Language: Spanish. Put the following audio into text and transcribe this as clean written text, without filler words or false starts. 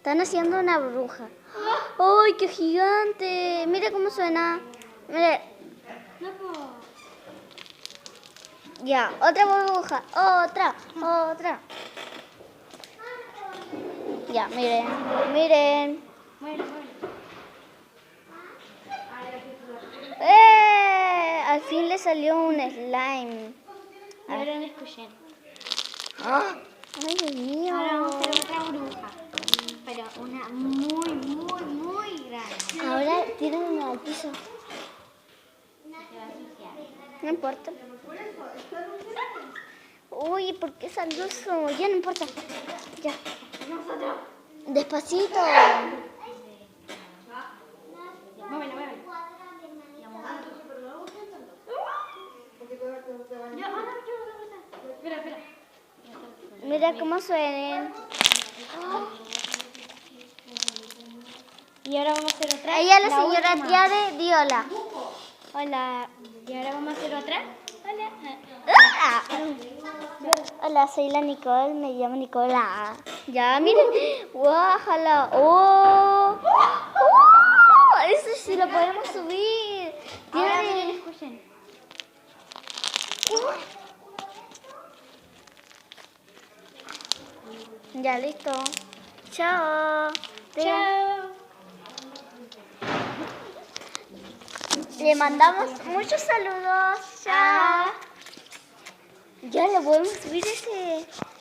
Están haciendo una bruja. ¡Ay, qué gigante! Mira cómo suena. Mira. Ya, otra burbuja. Otra. Ya, miren. Bueno. Al fin le salió un slime. Ahora no escuché. ¡Ah! ¡Ay, Dios mío! Ahora vamos a hacer otra bruja. Pero una muy grande. Ahora tiran al piso. Se va a ensuciar. No importa. Uy, ¿por qué salió eso? Ya no importa. Ya. Despacito. Muévelo. Espera. Mira cómo suenen. Y ahora vamos a hacer otra. Ella es la señora última. tía de Diola. Hola. Y ahora vamos a hacer otra. Hola. ¡Ah! Hola, soy la Nicole, me llamo Nicola. Ya, miren. ¡Guájala! ¡Oh! Eso sí lo podemos subir. Ahora Tiene- miren, escuchen. Ya, listo. Chao. Chao. Le mandamos muchos saludos. Chao. Ya le podemos subir ese.